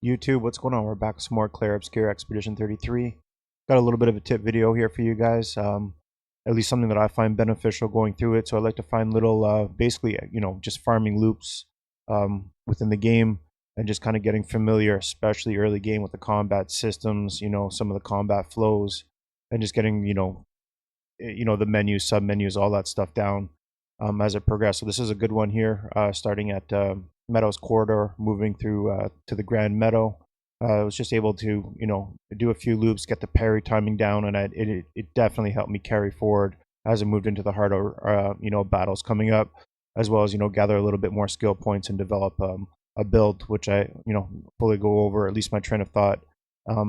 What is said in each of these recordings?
YouTube, what's going on? We're back with some more Clair Obscur Expedition 33. Got a little bit of a tip video here for you guys. At least something that I find beneficial going through it. So I like to find little, basically, just farming loops within the game and just kind of getting familiar, especially early game, with the combat systems. Some of the combat flows, and just getting the menus, sub menus, all that stuff down as it progresses. So this is a good one here, starting at Meadow's corridor, moving through to the Grand Meadow. I was just able to, do a few loops, get the parry timing down, and it definitely helped me carry forward as I moved into the harder, battles coming up, as well as, gather a little bit more skill points and develop a build, which I, fully go over, at least my train of thought,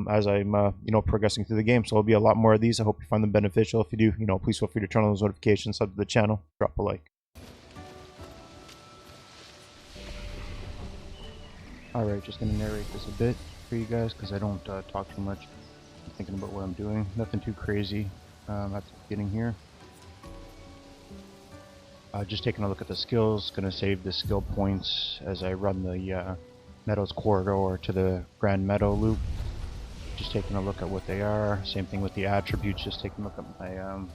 as I'm, progressing through the game. So there'll be a lot more of these. I hope you find them beneficial. If you do, please feel free to turn on those notifications, sub to the channel, drop a like. Alright, just going to narrate this a bit for you guys because I don't talk too much. I'm thinking about what I'm doing. Nothing too crazy at the beginning here. Just taking a look at the skills. Going to save the skill points as I run the Meadow's corridor to the Grand Meadow loop. Just taking a look at what they are. Same thing with the attributes. Just taking a look at my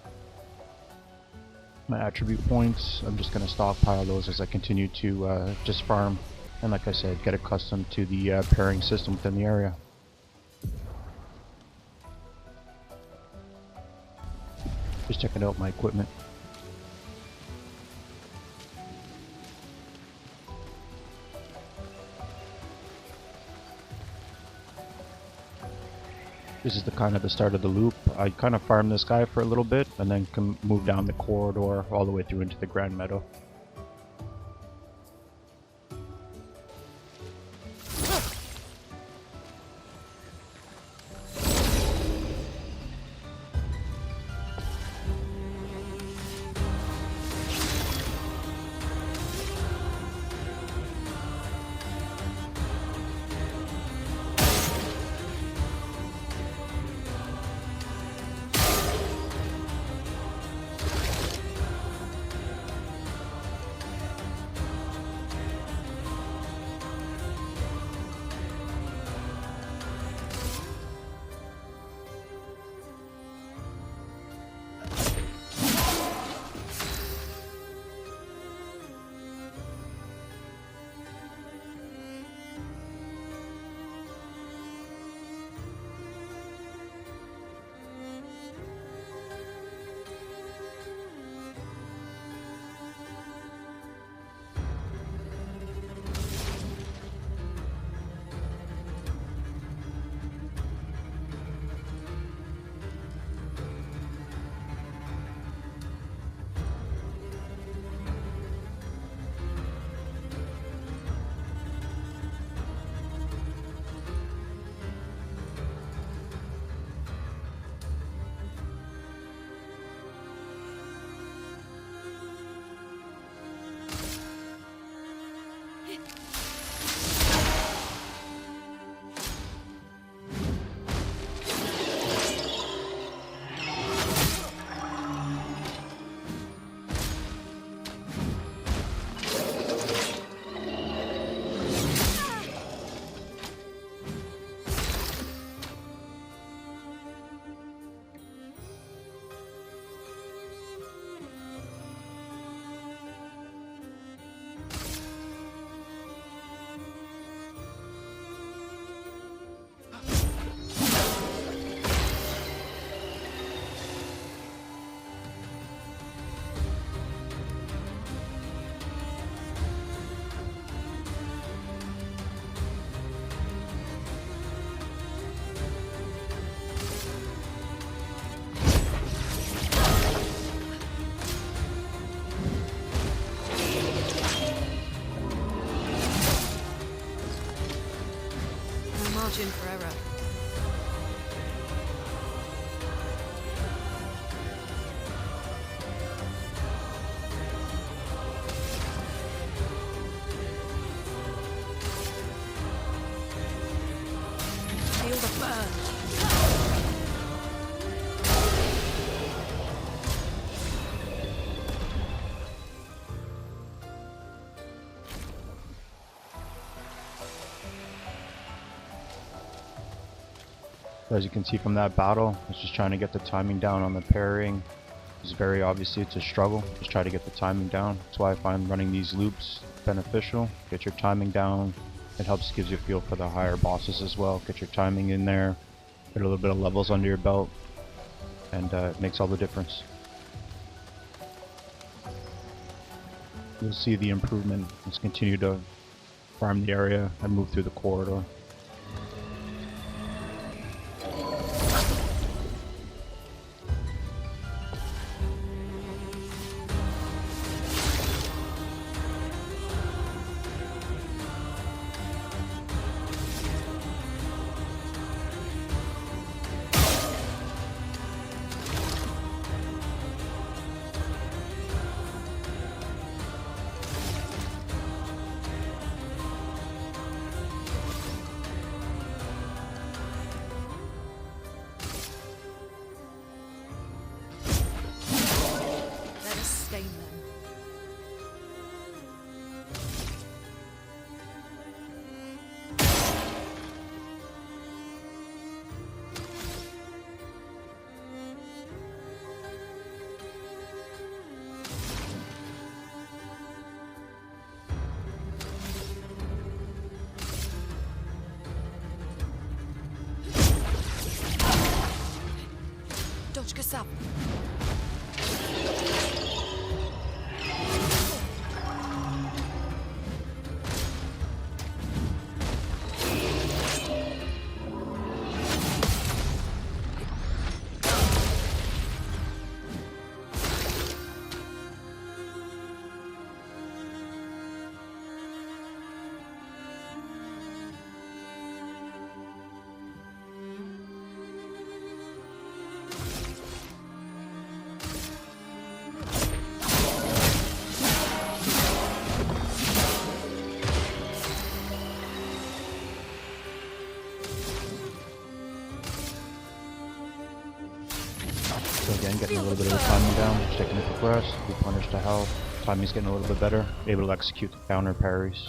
my attribute points. I'm just going to stockpile those as I continue to just farm. And like I said, get accustomed to the pairing system within the area. Just checking out my equipment. This is the start of the loop. I kind of farm this guy for a little bit and then can move down the corridor all the way through into the Grand Meadow. Margin for error. Feel the burn. As you can see from that battle, it's just trying to get the timing down on the parrying. It's very obviously it's a struggle. Just try to get the timing down. That's why I find running these loops beneficial. Get your timing down. It helps, gives you a feel for the higher bosses as well. Get your timing in there. Get a little bit of levels under your belt, and it makes all the difference. You'll see the improvement. Let's continue to farm the area and move through the corridor. Let us stain them. Doczka sam. So again, getting a little bit of the timing down, just taking a quick rest, replenish the health. Timing's getting a little bit better, able to execute the counter parries.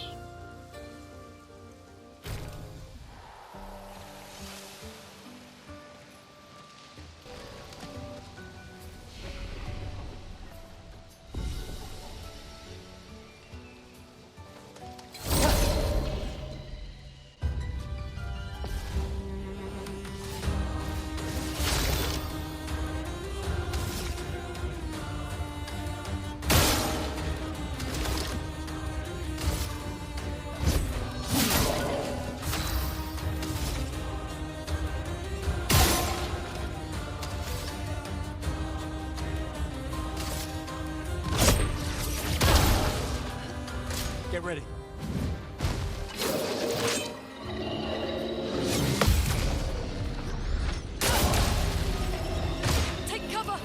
Get ready. Take cover!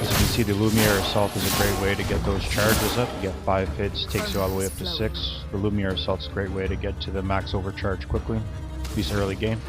As you can see, the Lumiere Assault is a great way to get those charges up. You get 5 hits, takes you all the way up to 6. The Lumiere Assault's a great way to get to the max overcharge quickly, at least early game.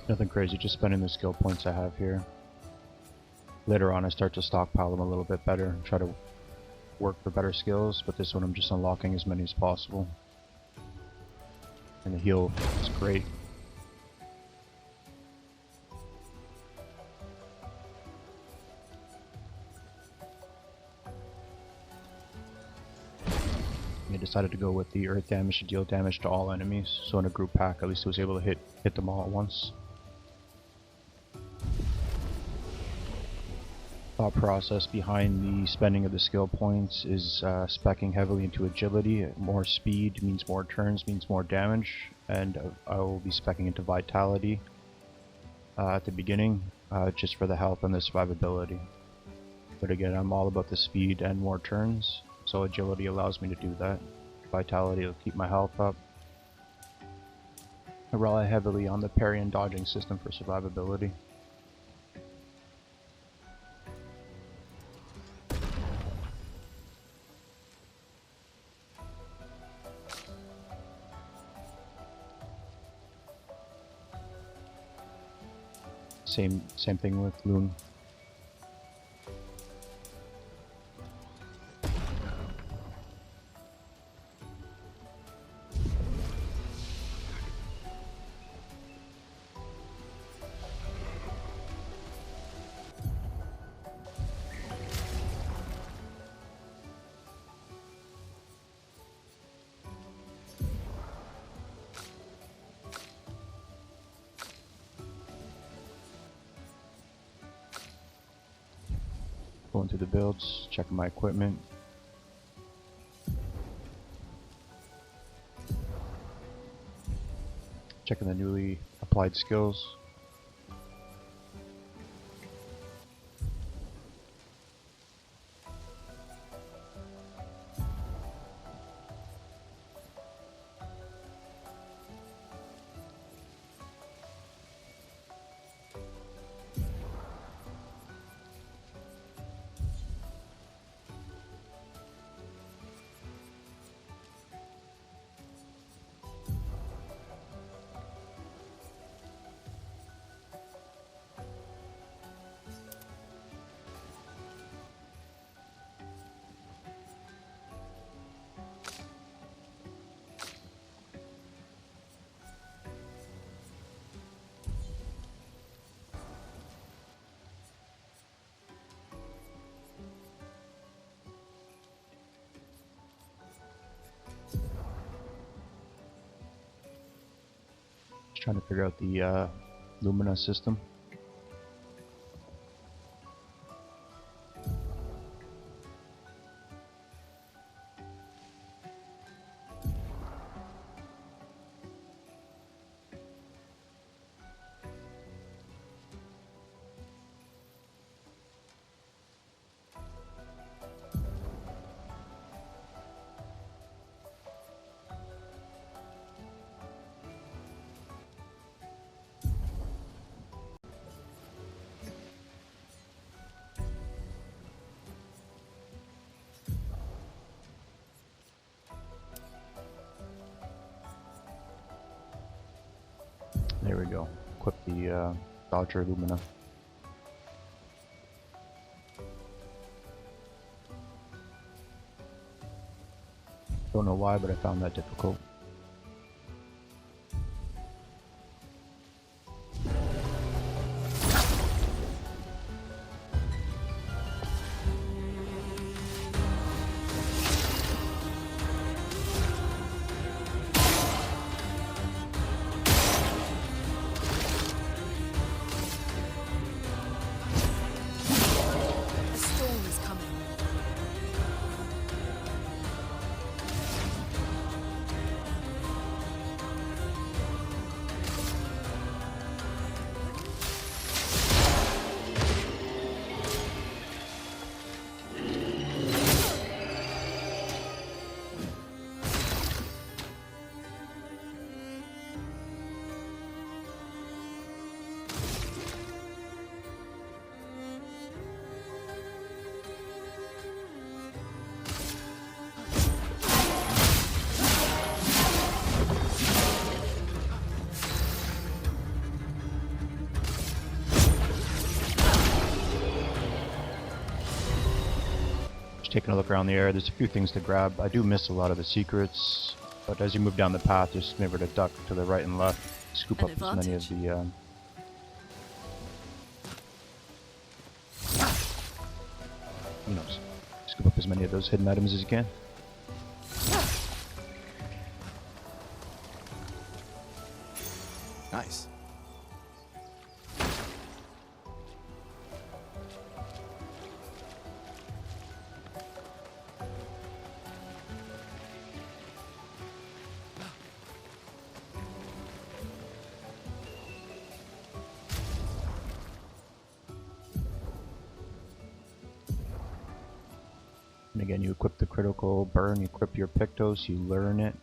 Nothing crazy, just spending the skill points I have here. Later on I start to stockpile them a little bit better, try to work for better skills, but this one I'm just unlocking as many as possible. And the heal is great. I decided to go with the earth damage to deal damage to all enemies, so in a group pack at least I was able to hit them all at once. thought process behind the spending of the skill points is speccing heavily into agility. More speed means more turns, means more damage, and I will be speccing into vitality at the beginning, just for the health and the survivability. But again, I'm all about the speed and more turns, so agility allows me to do that. Vitality will keep my health up. I rely heavily on the parry and dodging system for survivability. Same thing with Loon. Going through the builds, checking my equipment. Checking the newly applied skills. Just trying to figure out the Lumina system. There we go. Equip the Dodger Lumina. Don't know why, but I found that difficult. A storm is coming. Taking a look around the area, there's a few things to grab. I do miss a lot of the secrets, but as you move down the path, just remember to duck to the right and left, scoop up as many of the scoop up as many of those hidden items as you can. Nice. And again, you equip the critical burn, you equip your Pictos, you learn it,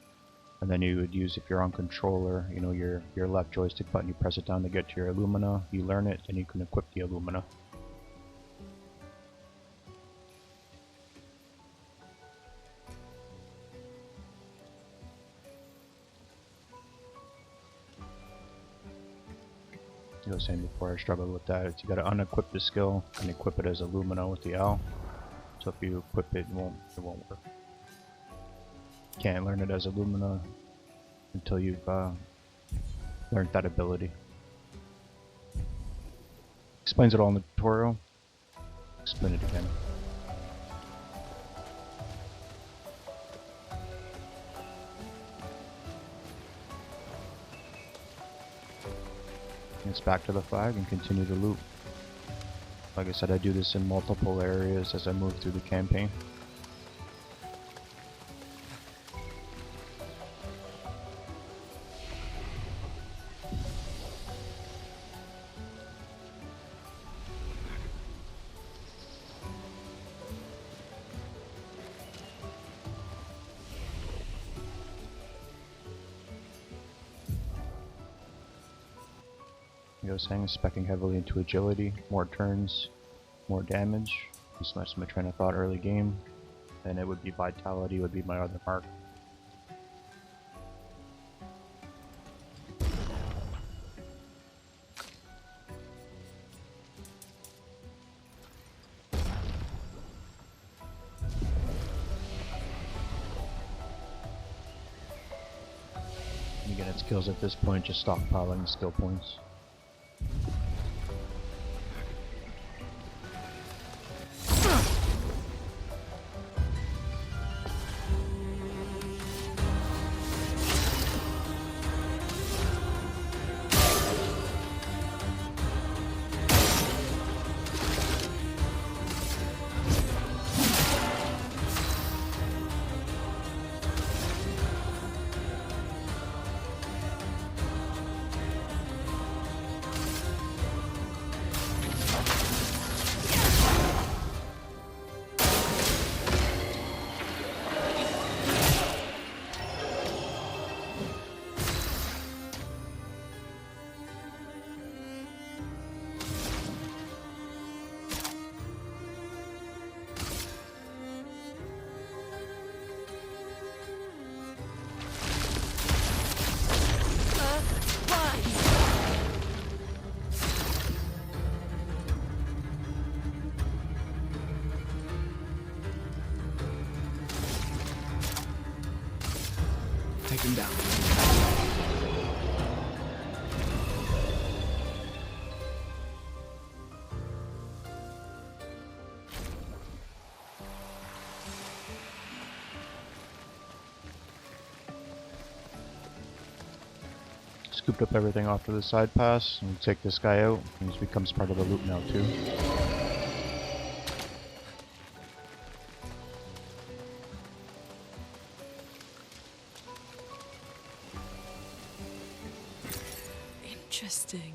and then you would use, if you're on controller, you know, your left joystick button, you press it down to get to your Lumina, you learn it, and you can equip the Lumina. I was saying before, I struggled with that. It's you gotta unequip the skill and equip it as a Lumina with the L. So if you equip it, it won't work. Can't learn it as a Lumina until you've learned that ability. Explains it all in the tutorial. Explain it again. It's back to the flag and continue the loop. Like I said, I do this in multiple areas as I move through the campaign. Like I was saying, speccing heavily into agility, more turns, more damage. Just messed my train of thought early game. And it would be vitality, would be my other mark. And again, it skills at this point, just stockpiling skill points. Take him down. Scooped up everything off to the side pass, and take this guy out, and he becomes part of the loop now too. Interesting.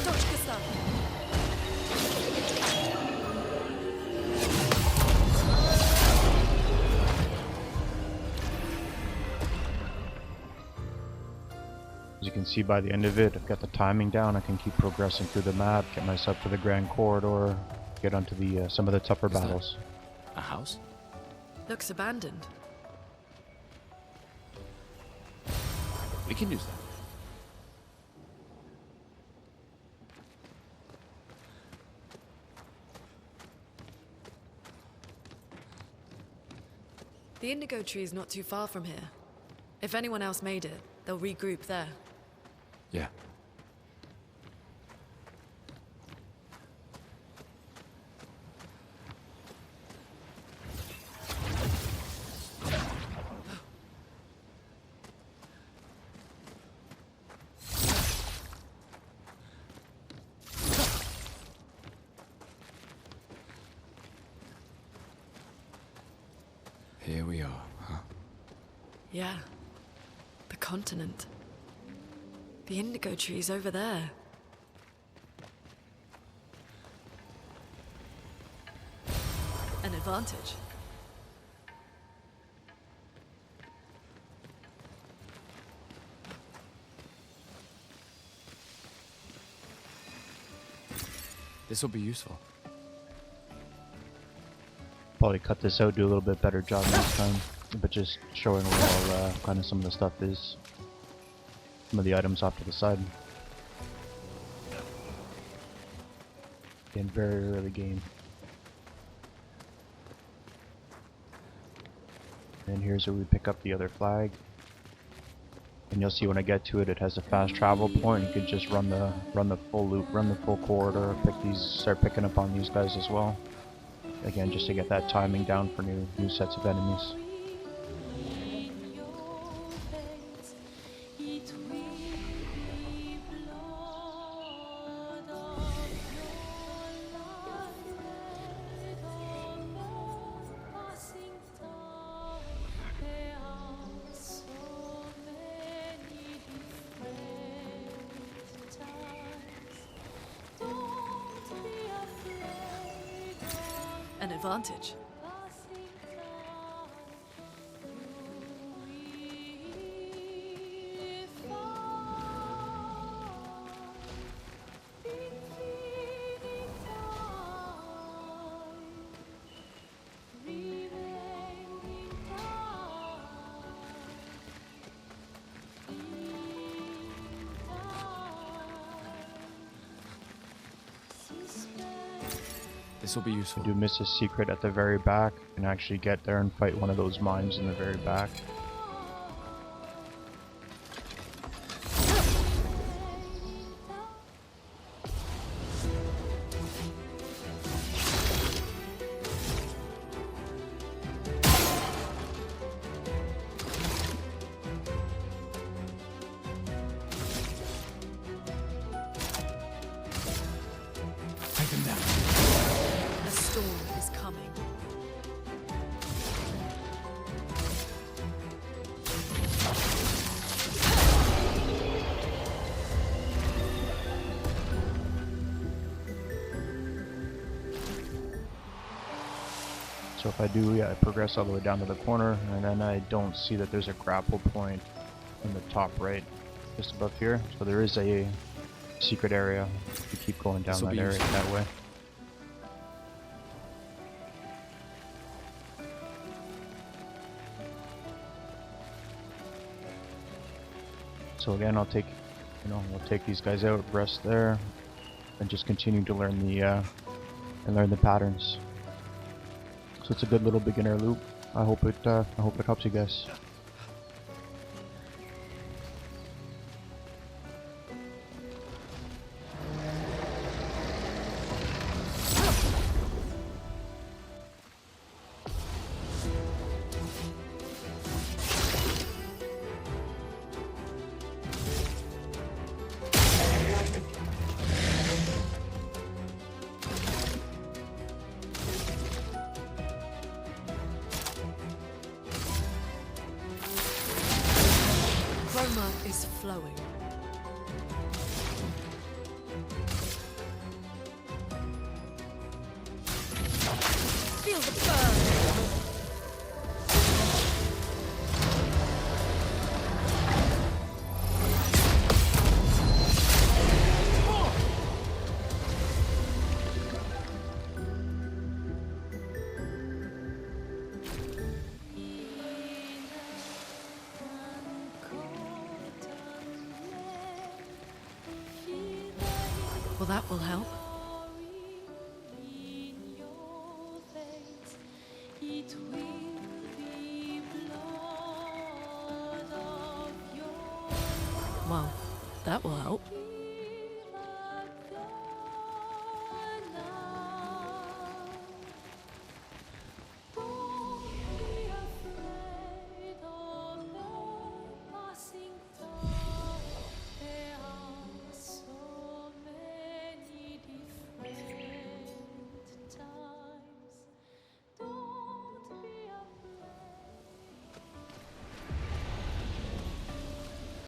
Dodge Gustav. As you can see by the end of it, I've got the timing down. I can keep progressing through the map, get myself to the Grand Corridor, get onto the some of the tougher battles. A house? Looks abandoned. We can use that. The indigo tree is not too far from here. If anyone else made it, they'll regroup there. Yeah. Here we are, huh? Yeah. The continent. The indigo tree's over there. An advantage. This will be useful. Probably cut this out, do a little bit better job next time, but just showing where all kind of some of the stuff is. Some of the items off to the side. In very early game. And here's where we pick up the other flag. And you'll see when I get to it, it has a fast travel point. You could just run the full loop, run the full corridor, start picking up on these guys as well. Again, just to get that timing down for new sets of enemies. An advantage. This will be useful. I do miss a secret at the very back, and actually get there and fight one of those mines in the very back. Take them down. A storm is coming. So if I do, yeah, I progress all the way down to the corner, and then I don't see that there's a grapple point in the top right, just above here. So there is a secret area. You keep going down This'll that be area useful. that way. So again, I'll take these guys out, rest there, and just continue to learn the patterns. So it's a good little beginner loop. I hope it helps you guys. Chroma is flowing. Feel the burn! Well, that will help. Well, that will help.